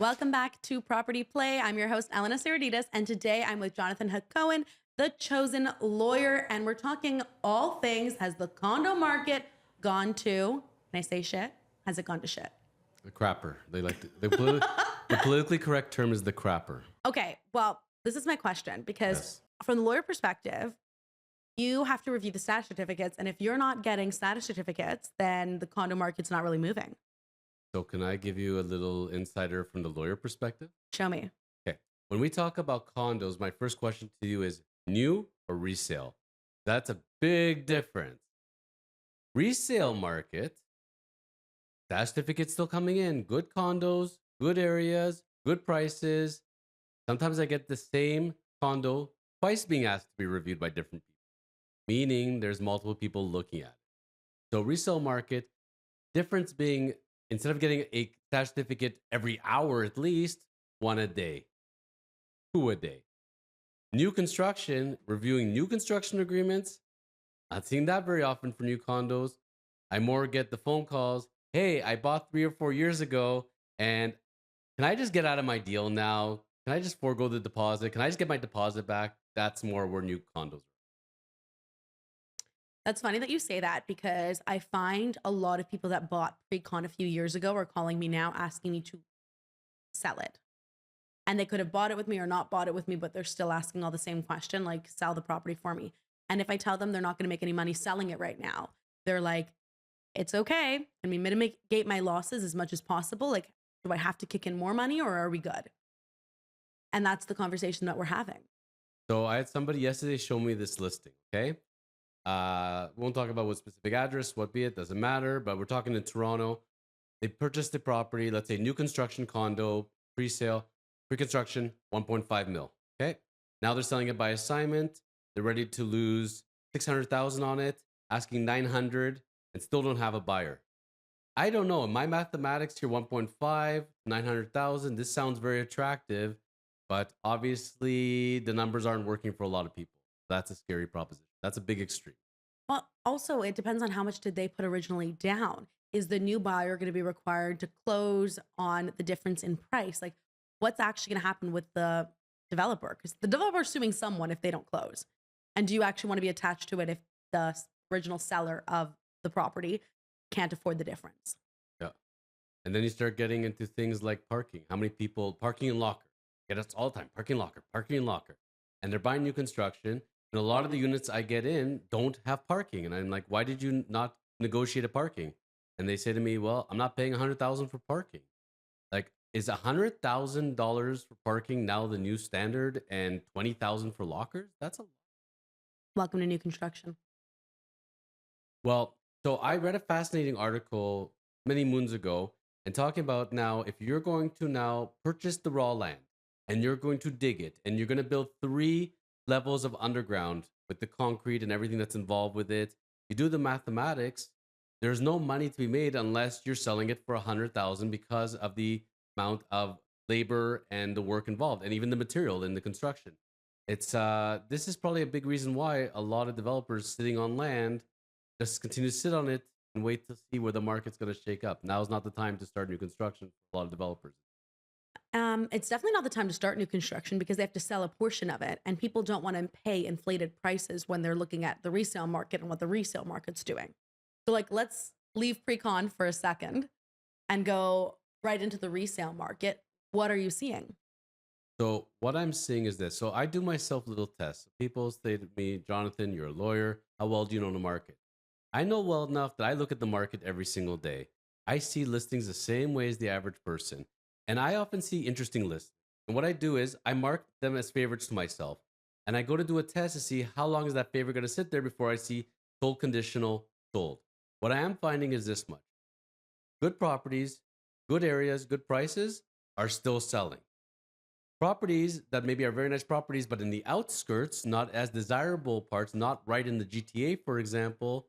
Welcome back to Property Play. I'm your host, Elena Saradidis, and today I'm with Jonathan Hacohen, the chosen lawyer, and we're talking all things. Has the condo market gone to, can I say shit? Has it gone to shit? The crapper. The politically correct term is the crapper. Okay, well, this is my question because Yes. from the lawyer perspective, you have to review the status certificates, and if you're not getting status certificates, then the condo market's not really moving. So can I give you a little insider from the lawyer perspective? Show me. Okay. When we talk about condos, my first question to you is new or resale? That's a big difference. Resale market, status certificates still coming in. Good condos, good areas, good prices. Sometimes I get the same condo twice being asked to be reviewed by different people, meaning there's multiple people looking at it. So resale market, difference being instead of getting a status certificate every hour at least, one a day, two a day. New construction, reviewing new construction agreements, not seeing that very often for new condos. I more get the phone calls, hey, I bought 3 or 4 years ago, and can I just get out of my deal now? Can I just forego the deposit? Can I just get my deposit back? That's more where new condos are. That's funny that you say that because I find a lot of people that bought pre-con a few years ago are calling me now asking me to sell it. And they could have bought it with me or not bought it with me, but they're still asking all the same question, like sell the property for me. And if I tell them they're not going to make any money selling it right now, they're like, it's okay. Can we mitigate my losses as much as possible? Like, do I have to kick in more money or are we good? And that's the conversation that we're having. So I had somebody yesterday show me this listing, okay? Won't talk about what specific address, what be it, doesn't matter, but we're talking in Toronto. They purchased the property, let's say new construction condo, pre-sale, pre-construction, 1.5 mil. Okay. Now they're selling it by assignment. They're ready to lose 600,000 on it, asking 900 and still don't have a buyer. I don't know. In my mathematics here, 1.5, 900,000, this sounds very attractive, but obviously the numbers aren't working for a lot of people. That's a scary proposition. That's a big extreme. Well, also, it depends on how much did they put originally down. Is the new buyer going to be required to close on the difference in price? Like, what's actually going to happen with the developer? Because the developer is suing someone if they don't close. And do you actually want to be attached to it if the original seller of the property can't afford the difference? Yeah. And then you start getting into things like parking. How many people parking in locker? Get us all the time. Parking locker, parking in locker. And they're buying new construction. And a lot of the units I get in don't have parking. And I'm like, why did you not negotiate a parking? And they say to me, well, I'm not paying 100,000 for parking. Like, is $100,000 for parking now the new standard and 20,000 for lockers? That's a Welcome to new construction. well. So I read a fascinating article many moons ago and talking about now if you're going to now purchase the raw land and you're going to dig it and you're going to build 3 levels of underground with the concrete and everything that's involved with it. You do the mathematics, there's no money to be made unless you're selling it for 100,000 because of the amount of labor and the work involved and even the material in the construction. It's this is probably a big reason why a lot of developers sitting on land just continue to sit on it and wait to see where the market's going to shake up. Now is not the time to start new construction for a lot of developers. It's definitely not the time to start new construction because they have to sell a portion of it, and people don't want to pay inflated prices when they're looking at the resale market and what the resale market's doing. So, like, let's leave pre-con for a second and go right into the resale market. What are you seeing? So what I'm seeing is this. So I do myself little tests. People say to me, Jonathan, you're a lawyer. How well do you know the market? I know well enough that I look at the market every single day. I see listings the same way as the average person. And I often see interesting lists. And what I do is I mark them as favorites to myself. And I go to do a test to see how long is that favorite going to sit there before I see sold conditional sold. What I am finding is this much. Good properties, good areas, good prices are still selling. Properties that maybe are very nice properties, but in the outskirts, not as desirable parts, not right in the GTA, for example,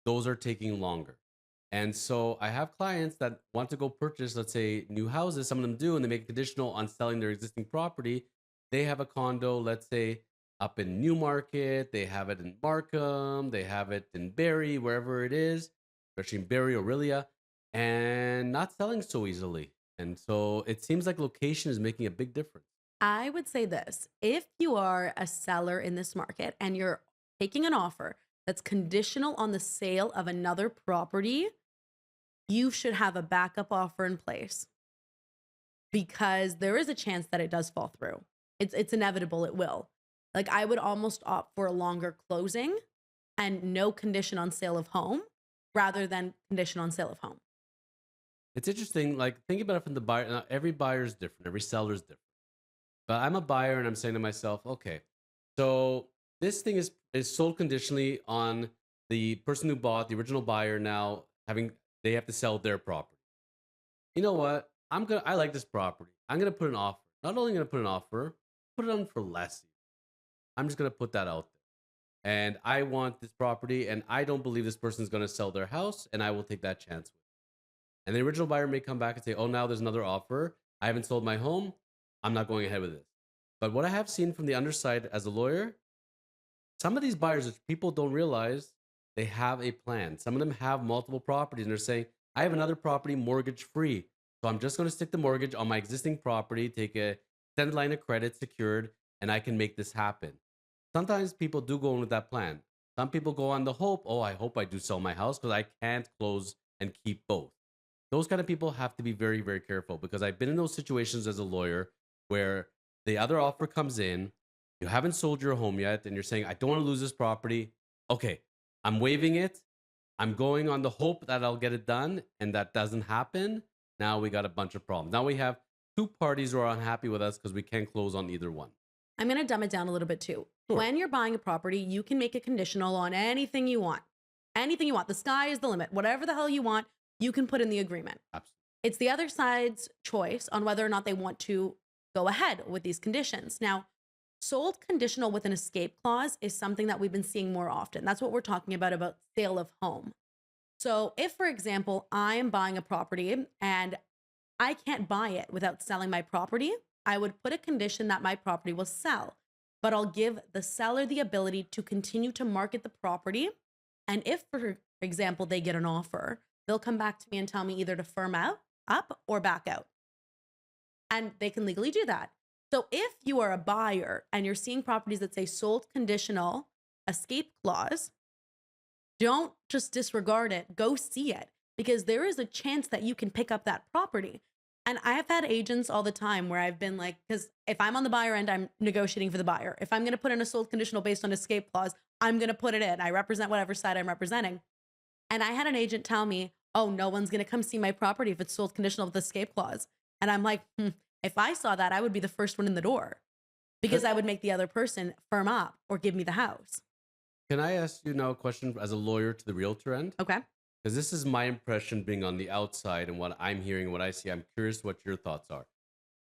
those are taking longer. And so I have clients that want to go purchase, let's say, new houses. Some of them do, and they make a conditional on selling their existing property. They have a condo, let's say, up in Newmarket. They have it in Markham. They have it in Barrie, wherever it is, especially in Barrie, Aurelia, and not selling so easily. And so it seems like location is making a big difference. I would say this: if you are a seller in this market and you're taking an offer that's conditional on the sale of another property, you should have a backup offer in place because there is a chance that it does fall through. It's inevitable it will. Like I would almost opt for a longer closing and no condition on sale of home rather than condition on sale of home. It's interesting, like think about it from the buyer. Now, every buyer is different, every seller is different. But I'm a buyer and I'm saying to myself, okay, so this thing is sold conditionally on the person who bought, the original buyer now having they have to sell their property. You know what? I like this property. I'm gonna put an offer. Not only gonna put an offer, put it on for less. I'm just gonna put that out there. And I want this property, and I don't believe this person's gonna sell their house, and I will take that chance with. And the original buyer may come back and say, "Oh, now there's another offer. I haven't sold my home. I'm not going ahead with this." But what I have seen from the underside as a lawyer, some of these buyers, which people don't realize, they have a plan. Some of them have multiple properties and they're saying, I have another property mortgage free. So I'm just going to stick the mortgage on my existing property, take a extended line of credit secured, and I can make this happen. Sometimes people do go in with that plan. Some people go on the hope, oh, I hope I do sell my house because I can't close and keep both. Those kind of people have to be very, very careful because I've been in those situations as a lawyer where the other offer comes in, you haven't sold your home yet, and you're saying, I don't want to lose this property. Okay, I'm waiving it. I'm going on the hope that I'll get it done, and that doesn't happen. Now we got a bunch of problems. Now we have two parties who are unhappy with us because we can't close on either one. I'm going to dumb it down a little bit too. Sure. When you're buying a property, you can make it conditional on anything you want. Anything you want. The sky is the limit. Whatever the hell you want, you can put in the agreement. Absolutely. It's the other side's choice on whether or not they want to go ahead with these conditions. Now, sold conditional with an escape clause is something that we've been seeing more often. That's what we're talking about sale of home. So if, for example, I am buying a property and I can't buy it without selling my property, I would put a condition that my property will sell, but I'll give the seller the ability to continue to market the property. And if, for example, they get an offer, they'll come back to me and tell me either to firm up or back out. And they can legally do that. So if you are a buyer and you're seeing properties that say sold conditional escape clause, don't just disregard it. Go see it because there is a chance that you can pick up that property. And I have had agents all the time where I've been like, because if I'm on the buyer end, I'm negotiating for the buyer. If I'm going to put in a sold conditional based on escape clause, I'm going to put it in. I represent whatever side I'm representing. And I had an agent tell me, oh, no one's going to come see my property if it's sold conditional with escape clause. And I'm like, if I saw that, I would be the first one in the door because I would make the other person firm up or give me the house. Can I ask you now a question as a lawyer to the realtor end? Okay. Because this is my impression being on the outside and what I'm hearing, what I see. I'm curious what your thoughts are.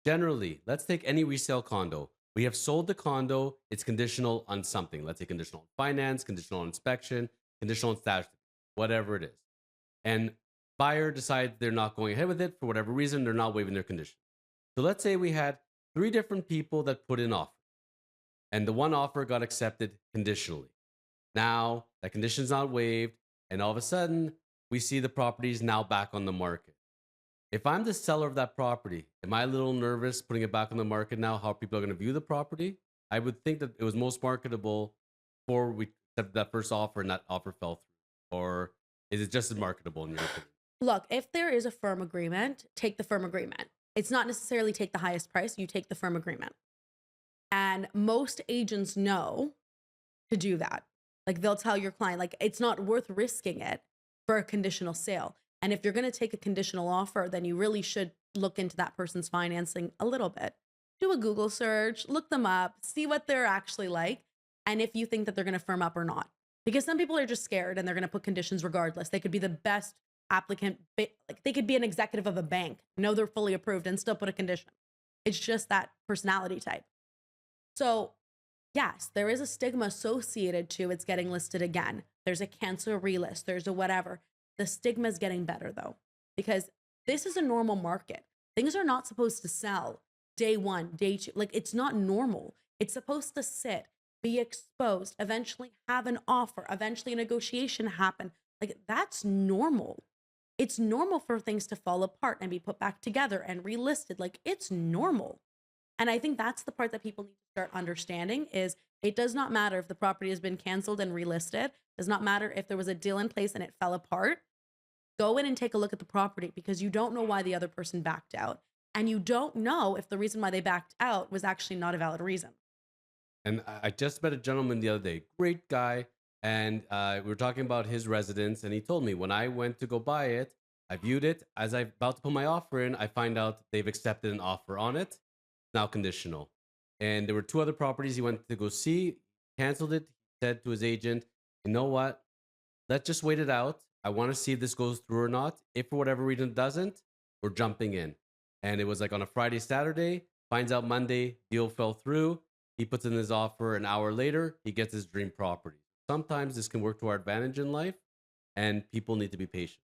Generally, let's take any resale condo. We have sold the condo. It's conditional on something. Let's say conditional on finance, conditional on inspection, conditional on status, whatever it is. And buyer decides they're not going ahead with it for whatever reason. They're not waiving their condition. So let's say we had 3 different people that put in offers, and the one offer got accepted conditionally. Now that condition's not waived, and all of a sudden we see the property is now back on the market. If I'm the seller of that property, am I a little nervous putting it back on the market now? How people are going to view the property? I would think that it was most marketable before we accepted that first offer and that offer fell through. Or is it just as marketable in your opinion? Look, if there is a firm agreement, take the firm agreement. It's not necessarily take the highest price, you take the firm agreement. And most agents know to do that. Like they'll tell your client, like it's not worth risking it for a conditional sale. And if you're going to take a conditional offer, then you really should look into that person's financing a little bit. Do a Google search, look them up, see what they're actually like, and if you think that they're going to firm up or not. Because some people are just scared and they're going to put conditions regardless. They could be the best applicant, like they could be an executive of a bank, know they're fully approved and still put a condition. It's just that personality type. So yes, there is a stigma associated to it's getting listed again. There's a cancel relist, there's a whatever. The stigma is getting better though, because this is a normal market. Things are not supposed to sell day 1, day 2. Like it's not normal. It's supposed to sit, be exposed, eventually have an offer, eventually a negotiation happen. Like that's normal. It's normal for things to fall apart and be put back together and relisted. Like it's normal. And I think that's the part that people need to start understanding is it does not matter if the property has been canceled and relisted. It does not matter if there was a deal in place and it fell apart. Go in and take a look at the property because you don't know why the other person backed out. And you don't know if the reason why they backed out was actually not a valid reason. And I just met a gentleman the other day, great guy. And we were talking about his residence. And he told me when I went to go buy it, I viewed it. As I'm about to put my offer in, I find out they've accepted an offer on it, now conditional. And there were two other properties he went to go see, canceled it. He said to his agent, you know what? Let's just wait it out. I want to see if this goes through or not. If for whatever reason it doesn't, we're jumping in. And it was like on a Friday, Saturday, finds out Monday, deal fell through. He puts in his offer an hour later, he gets his dream property. Sometimes this can work to our advantage in life, and people need to be patient.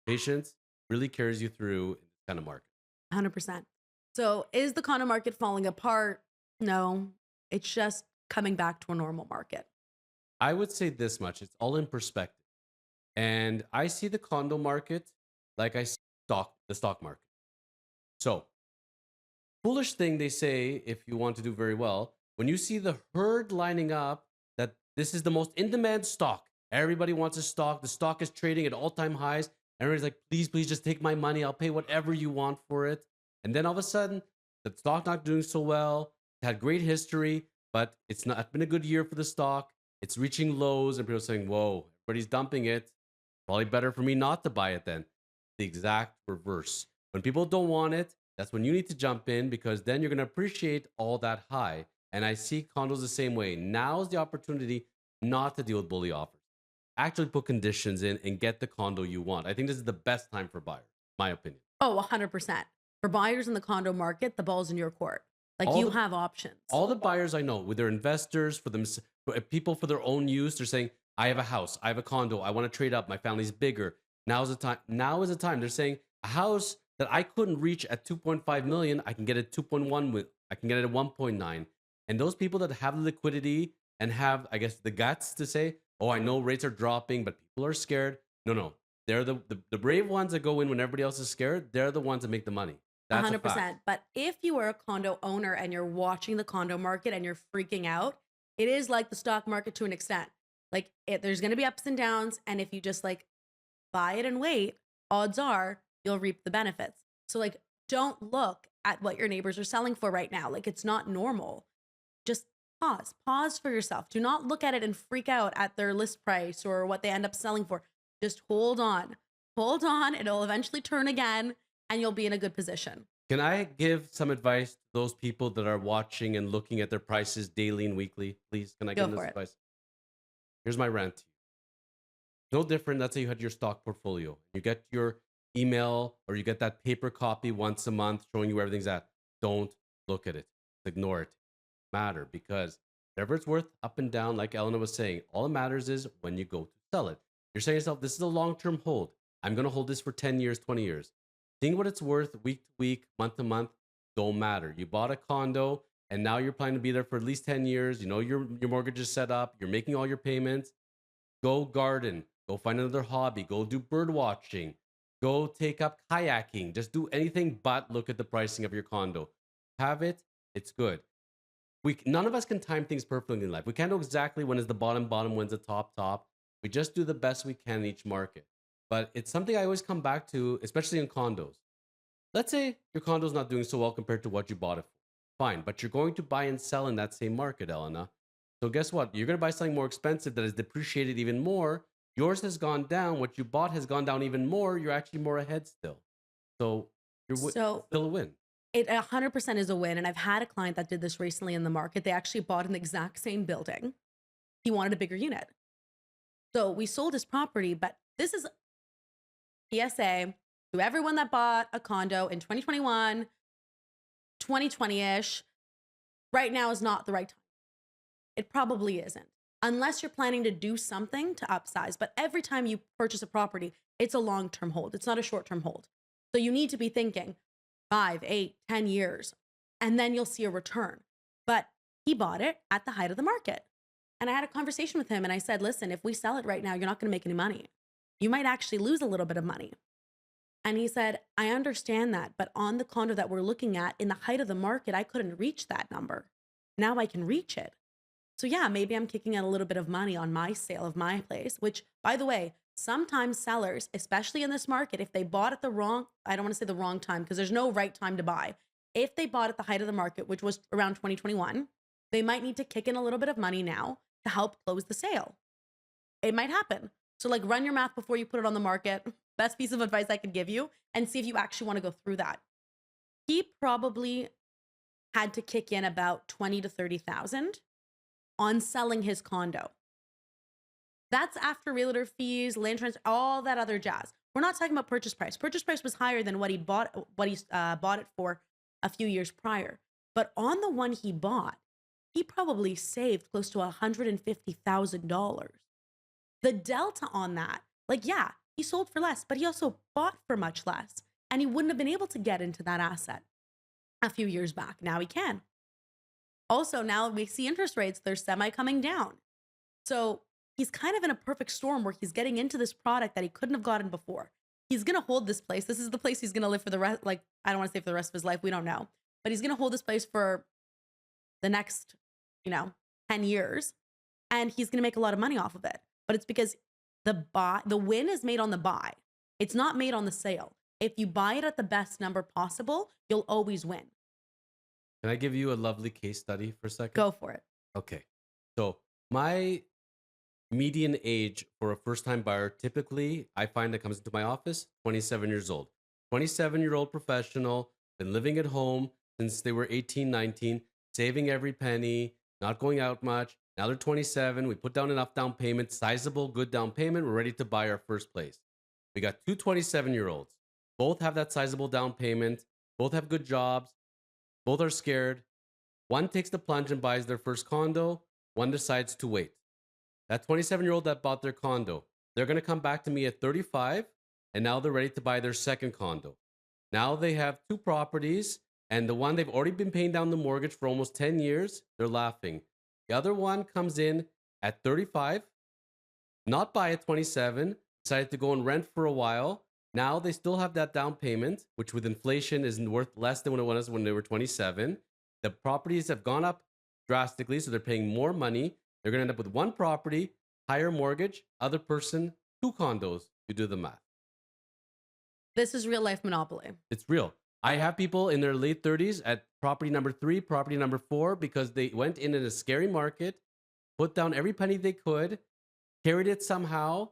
Patience really carries you through in this kind of market. 100%. So is the condo market falling apart? No, it's just coming back to a normal market. I would say this much, it's all in perspective. And I see the condo market like I see the stock market. So, foolish thing they say if you want to do very well, when you see the herd lining up that this is the most in demand stock, everybody wants a stock, the stock is trading at all-time highs, everybody's like, please just take my money, I'll pay whatever you want for it. And then all of a sudden, the stock not doing so well, it had great history, but it's not been a good year for the stock. It's reaching lows, and people are saying, whoa, everybody's dumping it. Probably better for me not to buy it then. The exact reverse. When people don't want it, that's when you need to jump in because then you're going to appreciate all that high. And I see condos the same way. Now's the opportunity not to deal with bully offers. Actually put conditions in and get the condo you want. I think this is the best time for buyers, my opinion. Oh, 100%. For buyers in the condo market, the ball's in your court. Like you have options. All the buyers I know, with their investors, for them, for people for their own use, they're saying, I have a house, I have a condo, I want to trade up, my family's bigger. Now is the time. Now is the time. They're saying a house that I couldn't reach at 2.5 million, I can get it 2.1 with, I can get it at 1.9. And those people that have the liquidity and have, I guess, the guts to say, oh, I know rates are dropping, but people are scared. No. They're the brave ones that go in when everybody else is scared. They're the ones that make the money. That's 100%. But if you are a condo owner and you're watching the condo market and you're freaking out, it is like the stock market to an extent. Like there's going to be ups and downs. And if you just like buy it and wait, odds are you'll reap the benefits. So like, don't look at what your neighbors are selling for right now. Like it's not normal. Just pause for yourself. Do not look at it and freak out at their list price or what they end up selling for. Just hold on. It'll eventually turn again and you'll be in a good position. Can I give some advice to those people that are watching and looking at their prices daily and weekly? Please, can I give them this advice? Here's my rant to you. No different. Let's say you had your stock portfolio. You get your email or you get that paper copy once a month showing you where everything's at. Don't look at it. Ignore it. Matter because whatever it's worth up and down, like Elena was saying, all that matters is when you go to sell it. You're saying to yourself, this is a long-term hold. I'm going to hold this for 10 years, 20 years. Seeing what it's worth week to week, month to month, don't matter. You bought a condo and now you're planning to be there for at least 10 years. You know, your mortgage is set up. You're making all your payments. Go garden. Go find another hobby. Go do bird watching. Go take up kayaking. Just do anything but look at the pricing of your condo. Have it. It's good. None of us can time things perfectly in life. We can't know exactly when is the bottom, when's the top. We just do the best we can in each market. But it's something I always come back to, especially in condos. Let's say your condo's not doing so well compared to what you bought it for. Fine, but you're going to buy and sell in that same market, Elena. So guess what? You're going to buy something more expensive that is depreciated even more. Yours has gone down. What you bought has gone down even more. You're actually more ahead still. So you're still a win. It 100% is a win. And I've had a client that did this recently in the market. They actually bought in the exact same building. He wanted a bigger unit. So we sold his property, but this is PSA to everyone that bought a condo in 2021, 2020-ish. Right now is not the right time. It probably isn't. Unless you're planning to do something to upsize. But every time you purchase a property, it's a long-term hold. It's not a short-term hold. So you need to be thinking 5, 8, 10 years, and then you'll see a return. But he bought it at the height of the market. And I had a conversation with him and I said, listen, if we sell it right now, you're not going to make any money. You might actually lose a little bit of money. And he said, I understand that, but on the condo that we're looking at, in the height of the market, I couldn't reach that number. Now I can reach it. So yeah, maybe I'm kicking out a little bit of money on my sale of my place, which by the way, sometimes sellers, especially in this market, if they bought at the wrong, I don't want to say the wrong time because there's no right time to buy. If they bought at the height of the market, which was around 2021, they might need to kick in a little bit of money now to help close the sale. It might happen. So like run your math before you put it on the market. Best piece of advice I could give you, and see if you actually want to go through that. He probably had to kick in about 20 to 30,000 on selling his condo. That's after realtor fees, land transfer, all that other jazz. We're not talking about purchase price. Purchase price was higher than what he bought it for a few years prior. But on the one he bought, he probably saved close to $150,000. The delta on that, like, yeah, he sold for less, but he also bought for much less. And he wouldn't have been able to get into that asset a few years back. Now he can. Also, now we see interest rates, they're semi coming down. So he's kind of in a perfect storm where he's getting into this product that he couldn't have gotten before. He's going to hold this place. This is the place he's going to live for the rest, like, I don't want to say for the rest of his life. We don't know. But he's going to hold this place for the next, 10 years. And he's going to make a lot of money off of it. But it's because the win is made on the buy. It's not made on the sale. If you buy it at the best number possible, you'll always win. Can I give you a lovely case study for a second? Go for it. Okay. So my median age for a first-time buyer, typically, I find that comes into my office, 27 years old. 27-year-old professional, been living at home since they were 18, 19, saving every penny, not going out much. Now they're 27. We put down enough down payment, sizable, good down payment. We're ready to buy our first place. We got two 27-year-olds. Both have that sizable down payment. Both have good jobs. Both are scared. One takes the plunge and buys their first condo. One decides to wait. That 27-year-old that bought their condo, they're going to come back to me at 35, and now they're ready to buy their second condo. Now they have two properties, and the one they've already been paying down the mortgage for almost 10 years, they're laughing. The other one comes in at 35, not buy at 27, decided to go and rent for a while. Now they still have that down payment, which with inflation is worth less than what it was when they were 27. The properties have gone up drastically, so they're paying more money. They're going to end up with one property, higher mortgage, other person, two condos. You do the math. This is real life monopoly. It's real. I have people in their late 30s at property number 3, property number 4, because they went in a scary market, put down every penny they could, carried it somehow,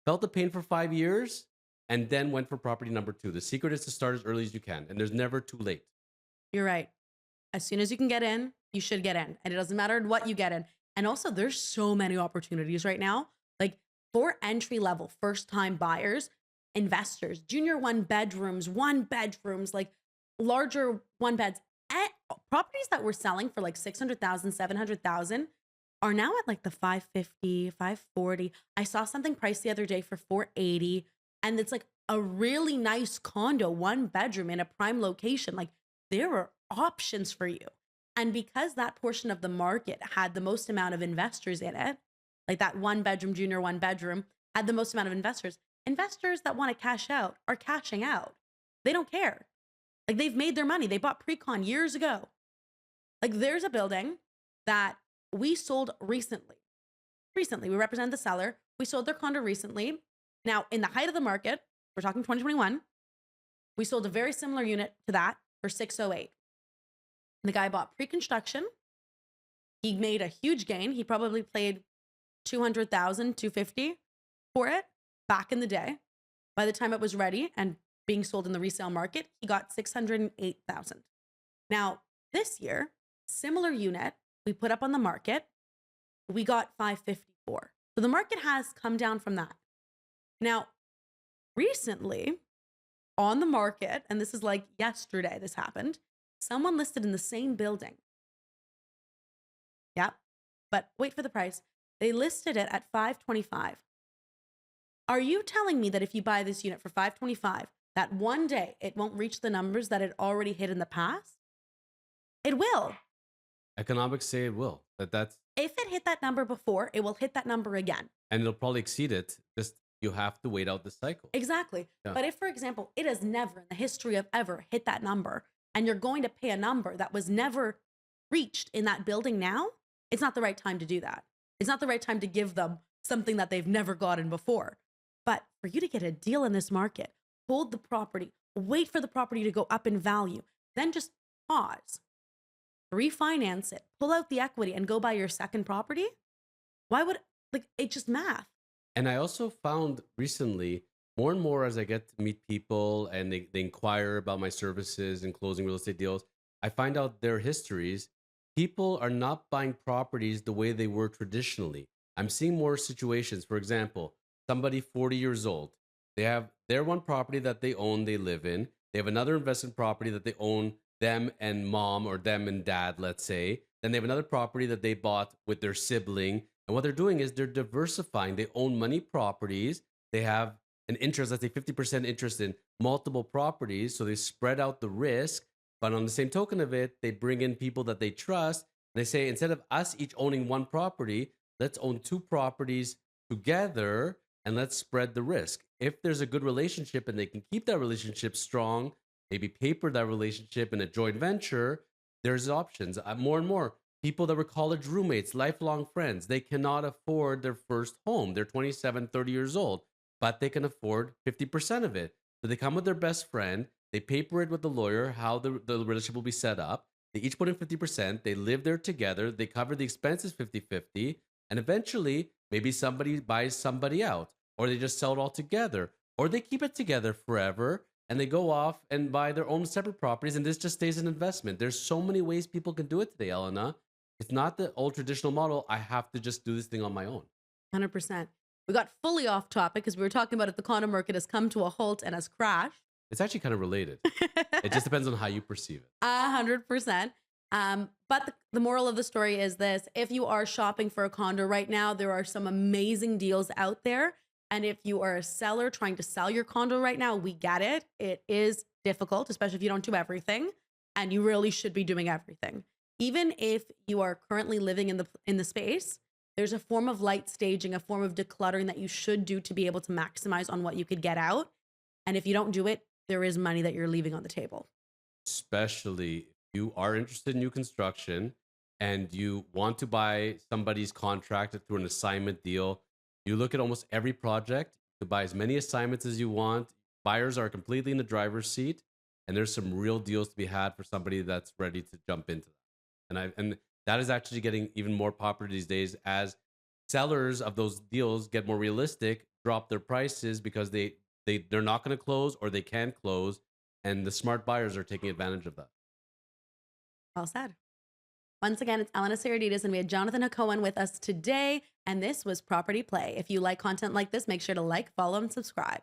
felt the pain for 5 years, and then went for property number 2. The secret is to start as early as you can, and there's never too late. You're right. As soon as you can get in, you should get in. And it doesn't matter what you get in. And also, there's so many opportunities right now. Like for entry level, first time buyers, investors, junior one bedrooms, like larger one beds. And properties that we're selling for like 600,000, 700,000 are now at like the 550, 540. I saw something priced the other day for 480. And it's like a really nice condo, one bedroom in a prime location. Like there are options for you. And because that portion of the market had the most amount of investors in it, like that one bedroom, junior one bedroom had the most amount of investors, investors that want to cash out are cashing out. They don't care. Like they've made their money. They bought pre-con years ago. Like there's a building that we sold recently. We represent the seller. We sold their condo recently. Now, in the height of the market, we're talking 2021, we sold a very similar unit to that for 608. The guy bought pre-construction. He made a huge gain. He probably paid 200,000, 250 for it back in the day. By the time it was ready and being sold in the resale market, he got 608,000. Now, this year, similar unit we put up on the market, we got 554. So the market has come down from that. Now, recently on the market, and this is like yesterday this happened, someone listed in the same building. Yep. But wait for the price. They listed it at 525. Are you telling me that if you buy this unit for 525, that one day it won't reach the numbers that it already hit in the past? It will. Economics say it will. That's If it hit that number before, it will hit that number again. and it'll probably exceed it. Just You have to wait out the cycle. Exactly. Yeah. But if, for example, it has never in the history of ever hit that number and you're going to pay a number that was never reached in that building now, it's not the right time to do that. It's not the right time to give them something that they've never gotten before. But for you to get a deal in this market, hold the property, wait for the property to go up in value, then just pause, refinance it, pull out the equity and go buy your second property. Why would, like, it's just math. And I also found recently, more and more as I get to meet people and they inquire about my services and closing real estate deals, I find out their histories. People are not buying properties the way they were traditionally. I'm seeing more situations. For example, somebody 40 years old, they have their one property that they own, they live in. They have another investment property that they own, them and mom or them and dad, let's say. Then they have another property that they bought with their sibling. And what they're doing is they're diversifying. They own money properties. They have an interest, let's say 50% interest in multiple properties. So they spread out the risk. But on the same token of it, they bring in people that they trust. They say, instead of us each owning one property, let's own two properties together and let's spread the risk. If there's a good relationship and they can keep that relationship strong, maybe paper that relationship in a joint venture, there's options. More and more people that were college roommates, lifelong friends, they cannot afford their first home. They're 27, 30 years old, but they can afford 50% of it. So they come with their best friend, they paper it with the lawyer, how the relationship will be set up. They each put in 50%, they live there together, they cover the expenses 50-50, and eventually maybe somebody buys somebody out, or they just sell it all together, or they keep it together forever and they go off and buy their own separate properties, and this just stays an investment. There's so many ways people can do it today, Elena. It's not the old traditional model. I have to just do this thing on my own. 100%. We got fully off topic because we were talking about if the condo market has come to a halt and has crashed. It's actually kind of related. It just depends on how you perceive it. 100%. But the moral of the story is this: if you are shopping for a condo right now, there are some amazing deals out there. And if you are a seller trying to sell your condo right now, we get it. It is difficult, especially if you don't do everything, and you really should be doing everything. Even if you are currently living in the space, there's a form of light staging, a form of decluttering that you should do to be able to maximize on what you could get out. And if you don't do it, there is money that you're leaving on the table. Especially if you are interested in new construction and you want to buy somebody's contract through an assignment deal. You look at almost every project to buy as many assignments as you want. Buyers are completely in the driver's seat, and there's some real deals to be had for somebody that's ready to jump into that. And that is actually getting even more popular these days as sellers of those deals get more realistic, drop their prices because they're not going to close or they can't close, and the smart buyers are taking advantage of that. Well said. Once again, it's Elena Saradidis, and we had Jonathan Hacohen with us today, and this was Property Play. If you like content like this, make sure to like, follow, and subscribe.